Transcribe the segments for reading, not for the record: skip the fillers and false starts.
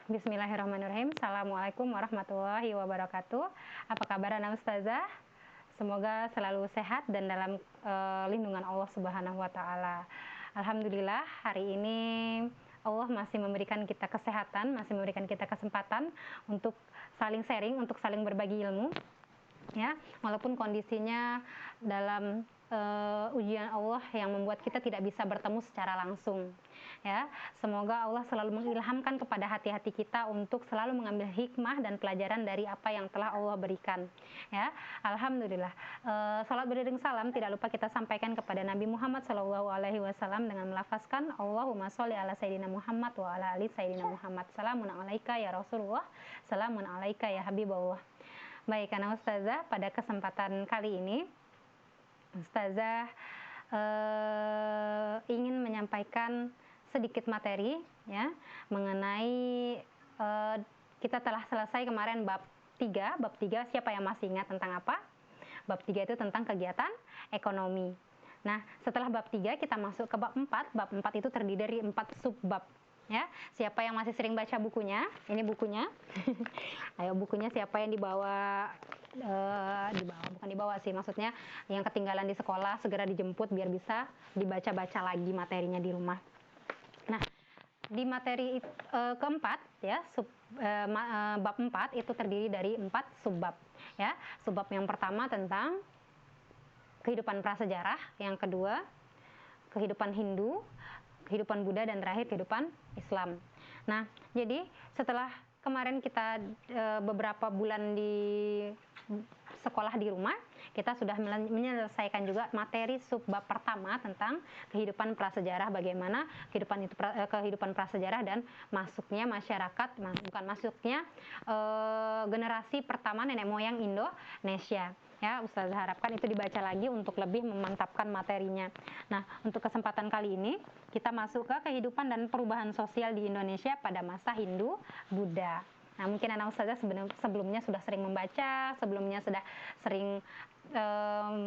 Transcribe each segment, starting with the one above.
Bismillahirrahmanirrahim. Assalamualaikum warahmatullahi wabarakatuh. Apa kabar anak ustazah? Semoga selalu sehat dan dalam lindungan Allah Subhanahu wa taala. Alhamdulillah, hari ini Allah masih memberikan kita kesehatan, masih memberikan kita kesempatan untuk saling sharing, untuk saling berbagi ilmu. Ya, walaupun kondisinya dalam ujian Allah yang membuat kita tidak bisa bertemu secara langsung. Ya, semoga Allah selalu mengilhamkan kepada hati-hati kita untuk selalu mengambil hikmah dan pelajaran dari apa yang telah Allah berikan. Ya, alhamdulillah. Salat beriring salam tidak lupa kita sampaikan kepada Nabi Muhammad SAW dengan melafazkan Allahumma sholli ala sayyidina Muhammad wa ala ali sayyidina Muhammad. Salamun alaika ya Rasulullah, salamun alaika ya Habibullah. Baik, anak ustazah, pada kesempatan kali ini ustazah ingin menyampaikan sedikit materi ya mengenai kita telah selesai kemarin bab 3. Bab 3 siapa yang masih ingat tentang apa? Bab 3 itu tentang kegiatan ekonomi. Nah, setelah bab 3 kita masuk ke bab 4. Bab 4 itu terdiri dari 4 subbab. Ya, siapa yang masih sering baca bukunya? Ini bukunya. Ayo, bukunya siapa yang dibawa? Bukan dibawa sih, maksudnya yang ketinggalan di sekolah segera dijemput biar bisa dibaca-baca lagi materinya di rumah. Nah, di materi keempat ya, bab 4 itu terdiri dari 4 subbab. Ya, subbab yang pertama tentang kehidupan prasejarah, yang kedua kehidupan Hindu, kehidupan Buddha, dan terakhir kehidupan Islam. Nah, jadi setelah kemarin kita beberapa bulan di sekolah di rumah, kita sudah menyelesaikan juga materi subbab pertama tentang kehidupan prasejarah, bagaimana kehidupan prasejarah dan masuknya masyarakat, bukan masuknya generasi pertama nenek moyang Indonesia. Ya, ustazah harapkan itu dibaca lagi untuk lebih memantapkan materinya. Nah, untuk kesempatan kali ini kita masuk ke kehidupan dan perubahan sosial di Indonesia pada masa Hindu Buddha. Nah, mungkin anak ustazah sebelumnya sudah sering membaca, sebelumnya sudah sering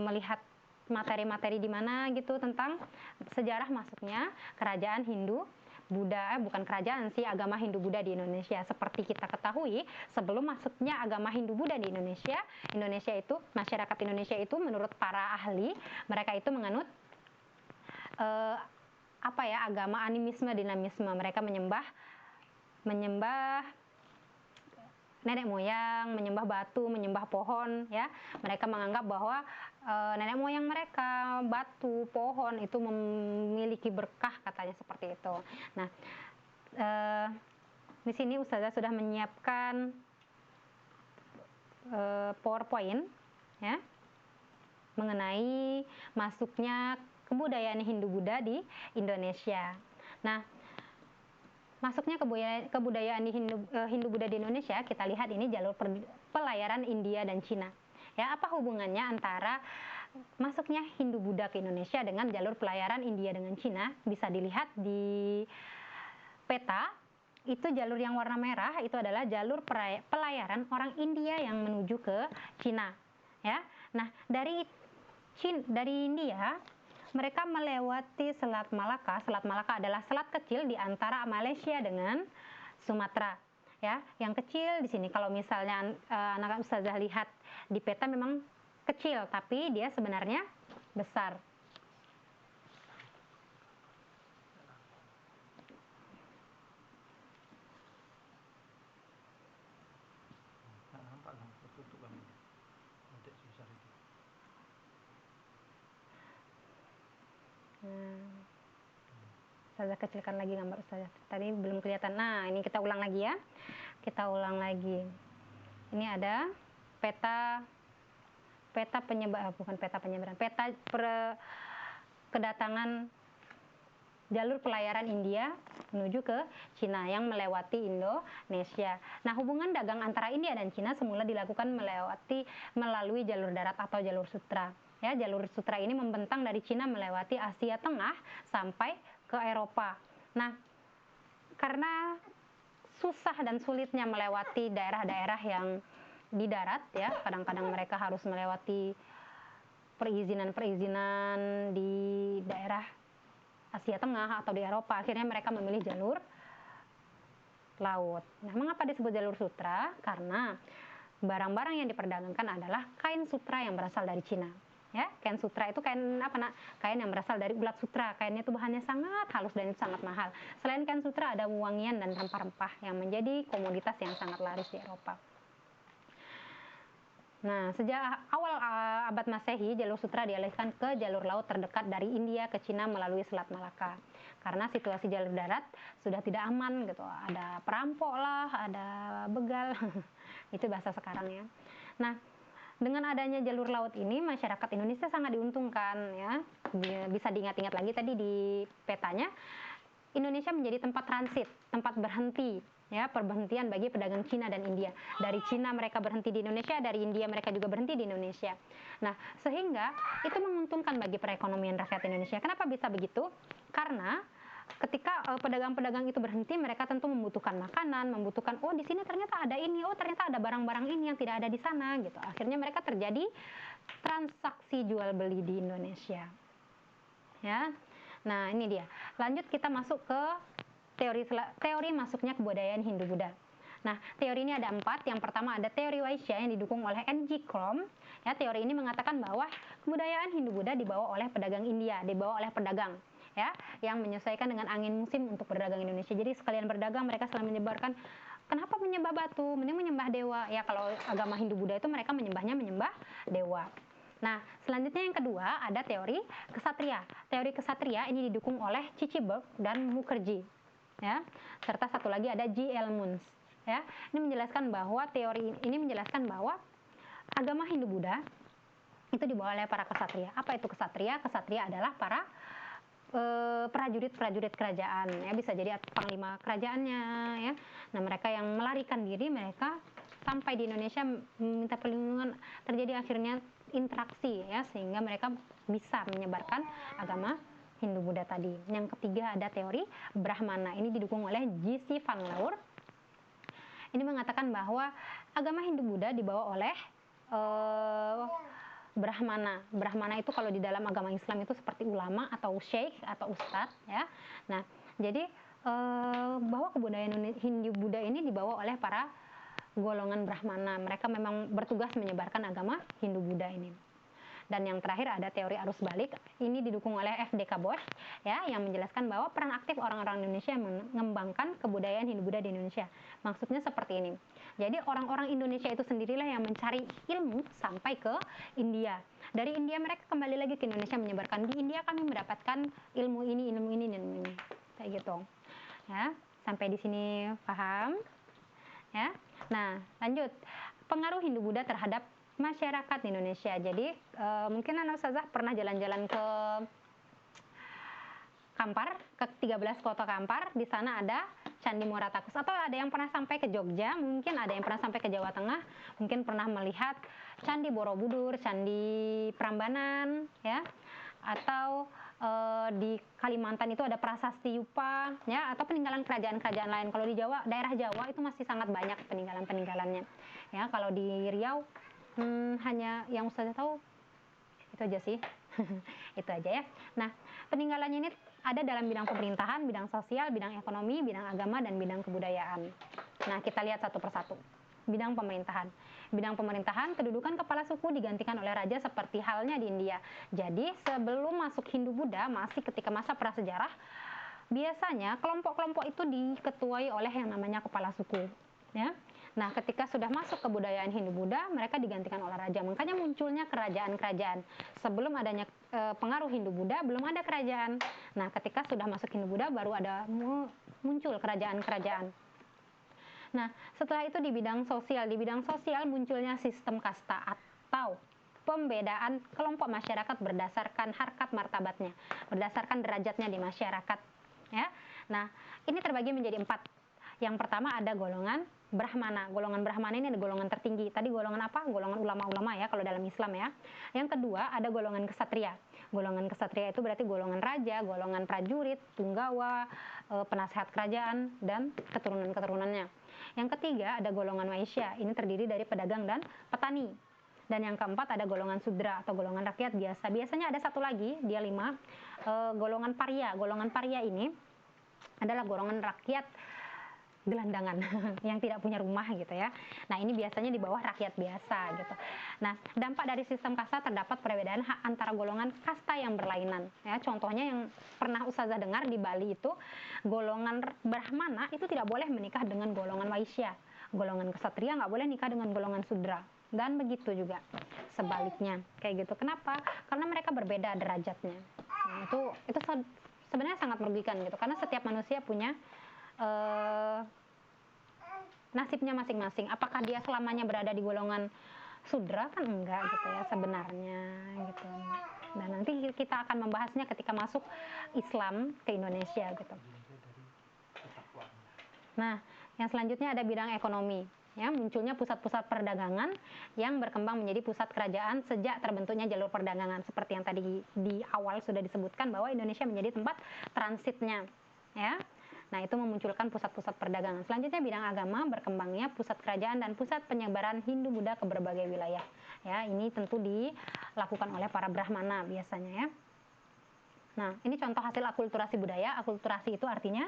melihat materi-materi di mana gitu tentang sejarah masuknya kerajaan Hindu Buddha, bukan kerajaan sih, agama Hindu Buddha di Indonesia. Seperti kita ketahui, sebelum masuknya agama Hindu Buddha di Indonesia itu, masyarakat Indonesia itu menurut para ahli, mereka itu menganut agama animisme, dinamisme. Mereka menyembah nenek moyang, menyembah batu, menyembah pohon, ya. Mereka menganggap bahwa nenek moyang mereka, batu, pohon itu memiliki berkah, katanya seperti itu. Nah, di sini ustazah sudah menyiapkan PowerPoint, ya, mengenai masuknya kebudayaan Hindu Buddha di Indonesia. Nah, masuknya kebudayaan di Hindu Buddha di Indonesia, kita lihat ini jalur pelayaran India dan Cina. Ya, apa hubungannya antara masuknya Hindu Buddha ke Indonesia dengan jalur pelayaran India dengan Cina? Bisa dilihat di peta. Itu jalur yang warna merah itu adalah jalur pelayaran orang India yang menuju ke Cina. Ya, nah dari India mereka melewati Selat Malaka. Selat Malaka adalah selat kecil di antara Malaysia dengan Sumatera. Ya, yang kecil di sini. Kalau misalnya anak ustazah lihat di peta memang kecil, tapi dia sebenarnya besar. Ustazah kecilkan lagi gambar ustazah. Tadi belum kelihatan. Nah, ini kita ulang lagi ya. Kita ulang lagi. Ini ada peta penyebaran, bukan peta penyebaran, peta kedatangan jalur pelayaran India menuju ke Cina yang melewati Indonesia. Nah, hubungan dagang antara India dan Cina semula dilakukan melalui jalur darat atau jalur sutra. Ya, jalur sutra ini membentang dari Cina melewati Asia Tengah sampai ke Eropa. Nah, karena susah dan sulitnya melewati daerah-daerah yang di darat, ya, kadang-kadang mereka harus melewati perizinan di daerah Asia Tengah atau di Eropa. Akhirnya mereka memilih jalur laut. Nah, mengapa disebut jalur sutra? Karena barang-barang yang diperdagangkan adalah kain sutra yang berasal dari Cina. Ya, kain sutra itu kain apa nak? Kain yang berasal dari ulat sutra. Kainnya itu bahannya sangat halus dan itu sangat mahal. Selain kain sutra ada wangian dan rempah-rempah yang menjadi komoditas yang sangat laris di Eropa. Nah, sejak awal abad Masehi, jalur sutra dialihkan ke jalur laut terdekat dari India ke Cina melalui Selat Malaka. Karena situasi jalur darat sudah tidak aman gitu. Ada perampok lah, ada begal. Itu bahasa sekarang ya. Nah, dengan adanya jalur laut ini, masyarakat Indonesia sangat diuntungkan ya. Bisa diingat-ingat lagi tadi di petanya, Indonesia menjadi tempat transit, tempat berhenti, ya, perberhentian bagi pedagang Cina dan India. Dari Cina mereka berhenti di Indonesia, dari India mereka juga berhenti di Indonesia. Nah, sehingga itu menguntungkan bagi perekonomian rakyat Indonesia. Kenapa bisa begitu? Karena ketika pedagang-pedagang itu berhenti, mereka tentu membutuhkan makanan, membutuhkan, oh di sini ternyata ada ini, oh ternyata ada barang-barang ini yang tidak ada di sana, gitu. Akhirnya mereka terjadi transaksi jual beli di Indonesia. Ya, nah ini dia. Lanjut kita masuk ke teori masuknya kebudayaan Hindu-Buddha. Nah, teori ini ada 4. Yang pertama ada teori Vaishya yang didukung oleh N.G. Krom. Ya, teori ini mengatakan bahwa kebudayaan Hindu-Buddha dibawa oleh pedagang India, dibawa oleh pedagang, ya, yang menyesuaikan dengan angin musim untuk berdagang Indonesia. Jadi sekalian berdagang mereka selalu menyebarkan, kenapa menyembah batu, mending menyembah dewa. Ya, kalau agama Hindu-Buddha itu mereka menyembah dewa. Nah, selanjutnya yang kedua ada teori kesatria. Teori kesatria ini didukung oleh Chichiburg dan Mukherjee, ya. Serta satu lagi ada G.L. Muns, ya. Ini menjelaskan bahwa teori ini menjelaskan bahwa agama Hindu-Buddha itu dibawa oleh para kesatria. Apa itu kesatria? Kesatria adalah para prajurit-prajurit kerajaan, ya, bisa jadi panglima kerajaannya, ya. Nah, mereka yang melarikan diri, mereka sampai di Indonesia meminta perlindungan, terjadi akhirnya interaksi, ya, sehingga mereka bisa menyebarkan agama Hindu-Buddha tadi. Yang ketiga ada teori Brahmana, ini didukung oleh J.C. Van Leur. Ini mengatakan bahwa agama Hindu-Buddha dibawa oleh Brahmana. Brahmana itu kalau di dalam agama Islam itu seperti ulama atau syekh atau ustadz, ya. Nah, jadi bahwa kebudayaan Hindu-Buddha ini dibawa oleh para golongan Brahmana. Mereka memang bertugas menyebarkan agama Hindu-Buddha ini. Dan yang terakhir ada teori arus balik. Ini didukung oleh F.D.K. Bosch, ya, yang menjelaskan bahwa peran aktif orang-orang Indonesia yang mengembangkan kebudayaan Hindu-Buddha di Indonesia. Maksudnya seperti ini. Jadi orang-orang Indonesia itu sendirilah yang mencari ilmu sampai ke India. Dari India mereka kembali lagi ke Indonesia menyebarkan. Di India kami mendapatkan ilmu ini, dan ini. Kayak gitu. Ya, sampai di sini paham? Ya. Nah, lanjut. Pengaruh Hindu-Buddha terhadap masyarakat di Indonesia. Jadi mungkin anak ustazah pernah jalan-jalan ke Kampar, ke 13 kota Kampar. Di sana ada Candi Muara Takus. Atau ada yang pernah sampai ke Jogja, mungkin ada yang pernah sampai ke Jawa Tengah, mungkin pernah melihat Candi Borobudur, Candi Prambanan, ya. Atau di Kalimantan itu ada Prasasti Yupa, ya, atau peninggalan kerajaan-kerajaan lain. Kalau di Jawa, daerah Jawa itu masih sangat banyak peninggalan-peninggalannya. Ya, kalau di Riau hanya yang Ustazah tahu itu aja sih. Itu aja ya. Nah, peninggalannya ini ada dalam bidang pemerintahan, bidang sosial, bidang ekonomi, bidang agama, dan bidang kebudayaan. Nah, kita lihat satu persatu. Bidang pemerintahan. Bidang pemerintahan, kedudukan kepala suku digantikan oleh raja seperti halnya di India. Jadi, sebelum masuk Hindu-Buddha, masih ketika masa prasejarah, biasanya kelompok-kelompok itu diketuai oleh yang namanya kepala suku. Ya. Nah, ketika sudah masuk ke budayaan Hindu-Buddha, mereka digantikan oleh raja. Makanya munculnya kerajaan-kerajaan. Sebelum adanya pengaruh Hindu-Buddha, belum ada kerajaan. Nah, ketika sudah masuk Hindu-Buddha, baru ada muncul kerajaan-kerajaan. Nah, setelah itu di bidang sosial munculnya sistem kasta atau pembedaan kelompok masyarakat berdasarkan harkat martabatnya, berdasarkan derajatnya di masyarakat. Ya. Nah, ini terbagi menjadi 4. Yang pertama ada golongan Brahmana. Golongan Brahmana ini ada golongan tertinggi. Tadi golongan apa? Golongan ulama-ulama ya kalau dalam Islam ya. Yang kedua ada golongan kesatria. Golongan kesatria itu berarti golongan raja, golongan prajurit, punggawa, penasehat kerajaan, dan keturunan-keturunannya. Yang ketiga ada golongan Vaishya. Ini terdiri dari pedagang dan petani. Dan yang keempat ada golongan Sudra atau golongan rakyat biasa. Biasanya ada satu lagi, dia 5, golongan Parya. Golongan Parya ini adalah golongan rakyat gelandangan yang tidak punya rumah gitu ya. Nah, ini biasanya di bawah rakyat biasa gitu. Nah, dampak dari sistem kasta terdapat perbedaan hak antara golongan kasta yang berlainan ya. Contohnya yang pernah Ustazah dengar di Bali itu, golongan Brahmana itu tidak boleh menikah dengan golongan Waisya. Golongan kesatria nggak boleh nikah dengan golongan Sudra. Dan begitu juga sebaliknya kayak gitu. Kenapa? Karena mereka berbeda derajatnya. Nah, itu sebenarnya sangat merugikan gitu, karena setiap manusia punya nasibnya masing-masing. Apakah dia selamanya berada di golongan Sudra? Kan enggak gitu ya sebenarnya gitu. Dan nanti kita akan membahasnya ketika masuk Islam ke Indonesia gitu. Nah, yang selanjutnya ada bidang ekonomi. Ya, munculnya pusat-pusat perdagangan yang berkembang menjadi pusat kerajaan sejak terbentuknya jalur perdagangan. Seperti yang tadi di awal sudah disebutkan bahwa Indonesia menjadi tempat transitnya. Ya, nah itu memunculkan pusat-pusat perdagangan. Selanjutnya bidang agama, berkembangnya pusat kerajaan dan pusat penyebaran Hindu-Buddha ke berbagai wilayah. Ya, ini tentu dilakukan oleh para Brahmana biasanya ya. Nah, ini contoh hasil akulturasi budaya. Akulturasi itu artinya,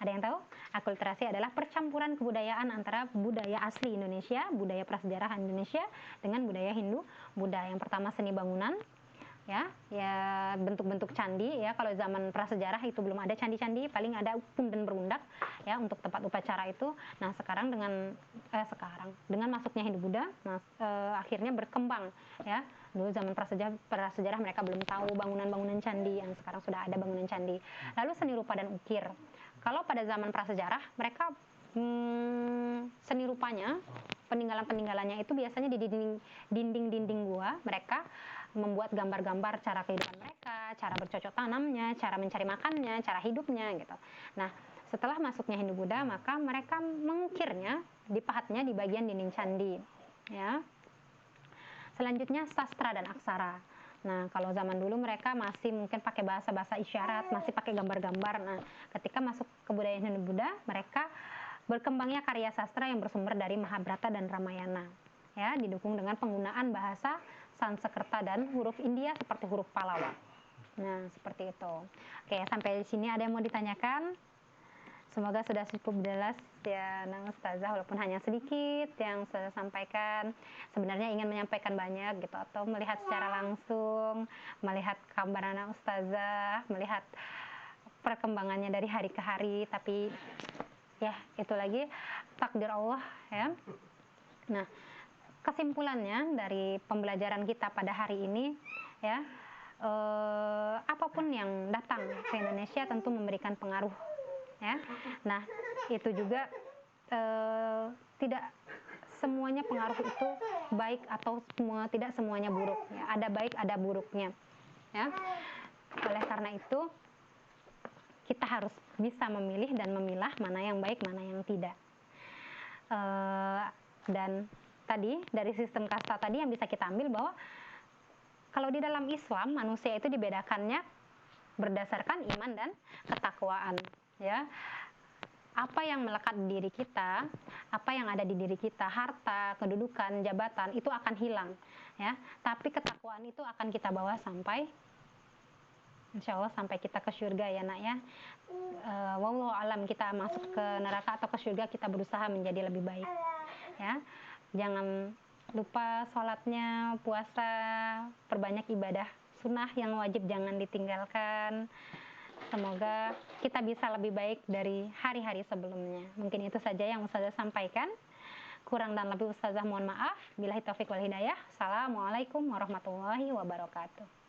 ada yang tahu? Akulturasi adalah percampuran kebudayaan antara budaya asli Indonesia, budaya prasejarah Indonesia dengan budaya Hindu, Buddha. Yang pertama seni bangunan, ya bentuk-bentuk candi ya. Kalau zaman prasejarah itu belum ada candi-candi, paling ada punden berundak ya untuk tempat upacara itu. Nah, sekarang dengan masuknya Hindu Buddha, akhirnya berkembang ya. Dulu zaman prasejarah mereka belum tahu bangunan-bangunan candi, yang sekarang sudah ada bangunan candi. Lalu seni rupa dan ukir. Kalau pada zaman prasejarah mereka seni rupanya, peninggalan-peninggalannya itu biasanya di dinding-dinding gua. Mereka membuat gambar-gambar cara kehidupan mereka, cara bercocok tanamnya, cara mencari makannya, cara hidupnya gitu. Nah, setelah masuknya Hindu Buddha, maka mereka mengukirnya, dipahatnya di bagian dinding candi ya. Selanjutnya sastra dan aksara. Nah, kalau zaman dulu mereka masih mungkin pakai bahasa-bahasa isyarat, masih pakai gambar-gambar. Nah, ketika masuk kebudayaan Hindu Buddha, mereka berkembangnya karya sastra yang bersumber dari Mahabharata dan Ramayana. Ya, didukung dengan penggunaan bahasa Sanskerta dan huruf India seperti huruf Pallawa. Nah, seperti itu. Oke, sampai di sini ada yang mau ditanyakan? Semoga sudah cukup jelas ya, Ustazah, walaupun hanya sedikit yang saya sampaikan. Sebenarnya ingin menyampaikan banyak gitu, atau melihat secara langsung, melihat gambaran Ustazah, melihat perkembangannya dari hari ke hari, tapi ya itu lagi takdir Allah ya. Nah, kesimpulannya dari pembelajaran kita pada hari ini ya, apapun yang datang ke Indonesia tentu memberikan pengaruh ya. Nah, itu juga tidak semuanya pengaruh itu baik, atau tidak semuanya buruk ya. Ada baik, ada buruknya ya. Oleh karena itu kita harus bisa memilih dan memilah mana yang baik, mana yang tidak. Dan tadi dari sistem kasta tadi yang bisa kita ambil bahwa kalau di dalam Islam manusia itu dibedakannya berdasarkan iman dan ketakwaan ya. Apa yang melekat di diri kita, apa yang ada di diri kita, harta, kedudukan, jabatan, itu akan hilang ya. Tapi ketakwaan itu akan kita bawa sampai, insya Allah sampai kita ke surga ya nak ya. Wallahu alam, kita masuk ke neraka atau ke surga, kita berusaha menjadi lebih baik ya. Jangan lupa sholatnya, puasa, perbanyak ibadah sunnah yang wajib jangan ditinggalkan. Semoga kita bisa lebih baik dari hari-hari sebelumnya. Mungkin itu saja yang Ustazah sampaikan. Kurang dan lebih Ustazah mohon maaf. Billahi taufiq wal hidayah. Assalamualaikum warahmatullahi wabarakatuh.